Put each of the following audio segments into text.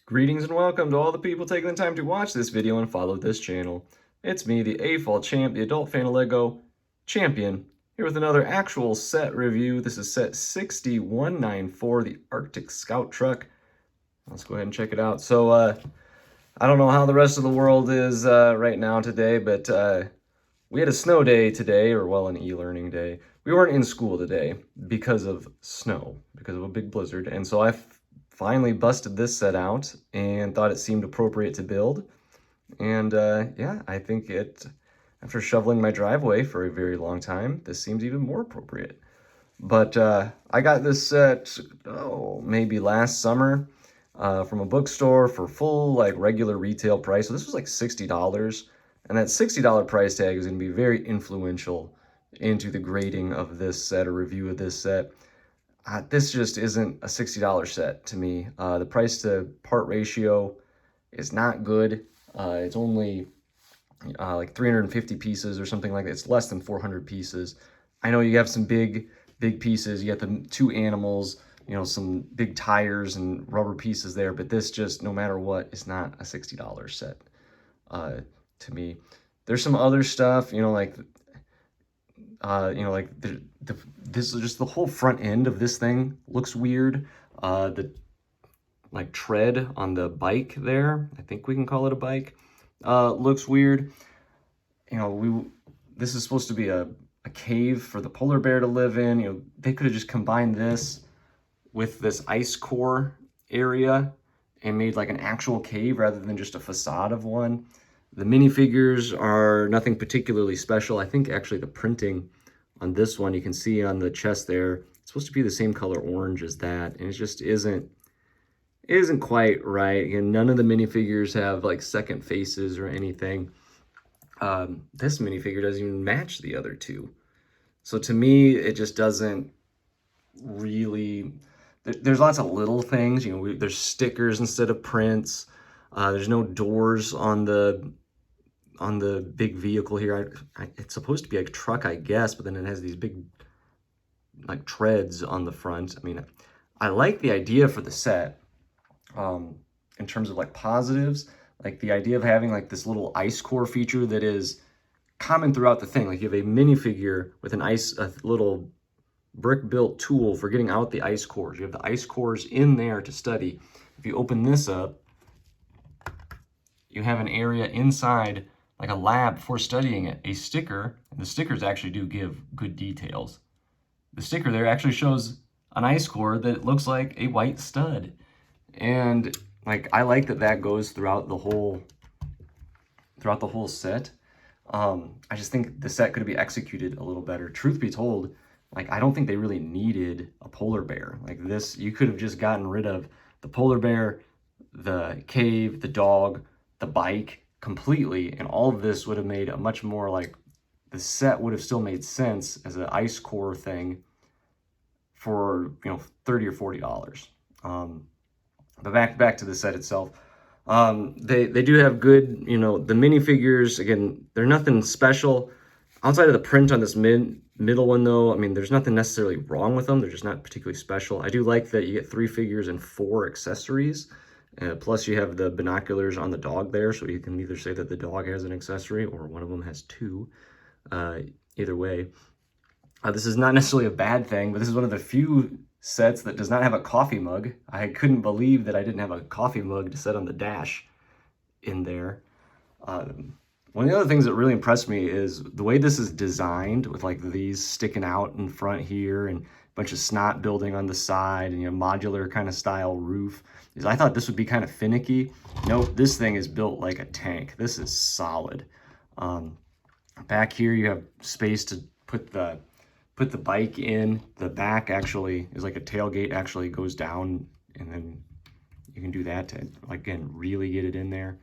Greetings and welcome to all the people taking the time to watch this video and follow this channel. It's me, the AFOL champ, the adult fan of LEGO champion, here with another actual set review. This is set 6194, the Arctic Scout truck. Let's go ahead and check it out. So, I don't know how the rest of the world is right now today, but we had a snow day today, or well, an e-learning day. We weren't in school today because of snow, because of a big blizzard, and so I finally busted this set out and thought it seemed appropriate to build. And yeah, I think after shoveling my driveway for a very long time, this seems even more appropriate. But I got this set, maybe last summer from a bookstore for full, like, regular retail price. So this was like $60. And that $60 price tag is going to be very influential into the grading of this set, or review of this set. This just isn't a $60 set to me. The price to part ratio is not good. It's only like 350 pieces or something like that. It's less than 400 pieces. I know you have some big pieces. You got the two animals, you know, some big tires and rubber pieces there, but this just, no matter what, is not a $60 set to me. There's some other stuff, you know, like this is just the whole front end of this thing looks weird. The like tread on the bike there, I think we can call it a bike, looks weird. You know, this is supposed to be a cave for the polar bear to live in. You know, they could have just combined this with this ice core area and made like an actual cave rather than just a facade of one. The minifigures are nothing particularly special. I think actually the printing on this one, you can see on the chest there, it's supposed to be the same color orange as that, and it just isn't quite right. Again, none of the minifigures have like second faces or anything. This minifigure doesn't even match the other two. So to me, it just doesn't really... There's lots of little things, you know, there's stickers instead of prints. There's no doors on the big vehicle here. It's supposed to be a truck, I guess, but then it has these big like treads on the front. I mean, I like the idea for the set in terms of like positives, like the idea of having like this little ice core feature that is common throughout the thing. Like you have a minifigure with a little brick built tool for getting out the ice cores. You have the ice cores in there to study. If you open this up, you have an area inside, like a lab for studying it, a sticker, and the stickers actually do give good details. The sticker there actually shows an ice core that looks like a white stud. And like, I like that goes throughout the whole set. I just think the set could be executed a little better. Truth be told, like, I don't think they really needed a polar bear. Like this, you could have just gotten rid of the polar bear, the cave, the dog, the bike completely, and all of this would have made a much more, like, the set would have still made sense as an ice core thing for, you know, $30 or $40. But back to the set itself. They do have good, you know, the minifigures, again, they're nothing special. Outside of the print on this middle one, though, I mean, there's nothing necessarily wrong with them. They're just not particularly special. I do like that you get 3 figures and 4 accessories. Plus, you have the binoculars on the dog there, so you can either say that the dog has an accessory or one of them has 2. Either way. This is not necessarily a bad thing, but this is one of the few sets that does not have a coffee mug. I couldn't believe that I didn't have a coffee mug to set on the dash in there. One of the other things that really impressed me is the way this is designed, with like these sticking out in front here and a bunch of snot building on the side, and, you know, modular kind of style roof. Is I thought this would be kind of finicky. Nope, this thing is built like a tank. This is solid. Back here you have space to put the bike in. The back actually is like a tailgate, actually goes down, and then you can do that to, again, really get it in there.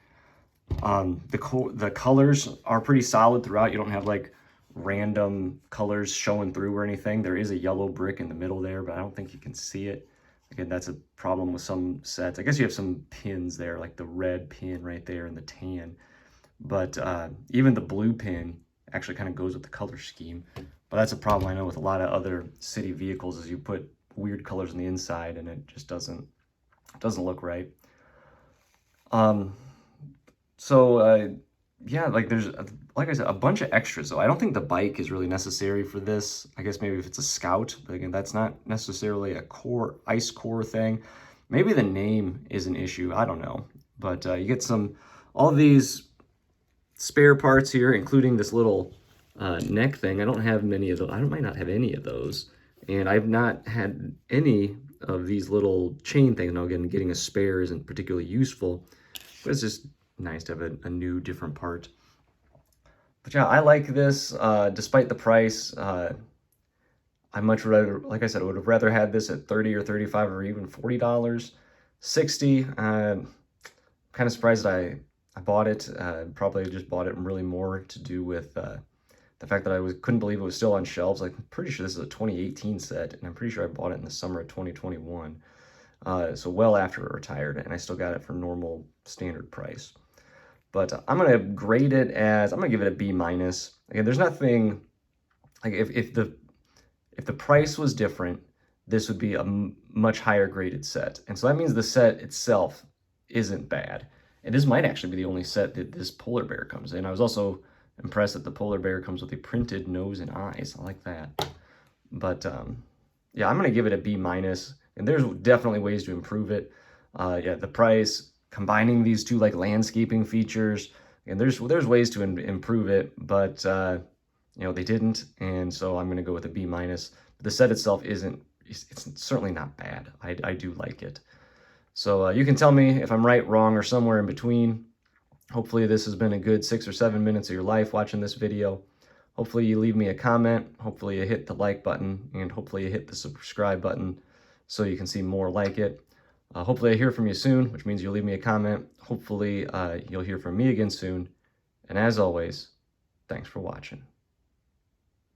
The colors are pretty solid throughout. You don't have like random colors showing through or anything. There is a yellow brick in the middle there, but I don't think you can see it. Again, that's a problem with some sets. I guess you have some pins there, like the red pin right there and the tan. But even the blue pin actually kind of goes with the color scheme. But that's a problem I know with a lot of other city vehicles, is you put weird colors on the inside and it just doesn't look right. Um, yeah, like there's, like I said, a bunch of extras though. I don't think the bike is really necessary for this. I guess maybe if it's a scout, but again, that's not necessarily a core, ice core thing. Maybe the name is an issue. I don't know. But you get all these spare parts here, including this little neck thing. I don't have many of those. I might not have any of those. And I've not had any of these little chain things. Now, again, getting a spare isn't particularly useful, but it's just nice to have a new, different part. But yeah, I like this, despite the price. I much rather, like I said, I would have rather had this at 30 or 35 or even $40. 60, kind of surprised that I bought it. Probably just bought it really more to do with the fact that I couldn't believe it was still on shelves. Like, I'm pretty sure this is a 2018 set, and I'm pretty sure I bought it in the summer of 2021. So well after it retired, and I still got it for normal standard price. But I'm gonna grade it as, I'm gonna give it a B minus. Again, there's nothing, like if the price was different, this would be a much higher graded set. And so that means the set itself isn't bad. And this might actually be the only set that this polar bear comes in. I was also impressed that the polar bear comes with a printed nose and eyes. I like that. But yeah, I'm gonna give it a B minus. And there's definitely ways to improve it. Yeah, the price, combining these two like landscaping features, and there's ways to improve it, but you know, they didn't, and so I'm gonna go with a B minus. The set itself it's certainly not bad. I do like it. So you can tell me if I'm right, wrong, or somewhere in between. Hopefully this has been a good 6 or 7 minutes of your life watching this video. Hopefully you leave me a comment. Hopefully you hit the like button, and hopefully you hit the subscribe button so you can see more like it. Hopefully I hear from you soon, which means you'll leave me a comment. Hopefully you'll hear from me again soon. And as always, thanks for watching.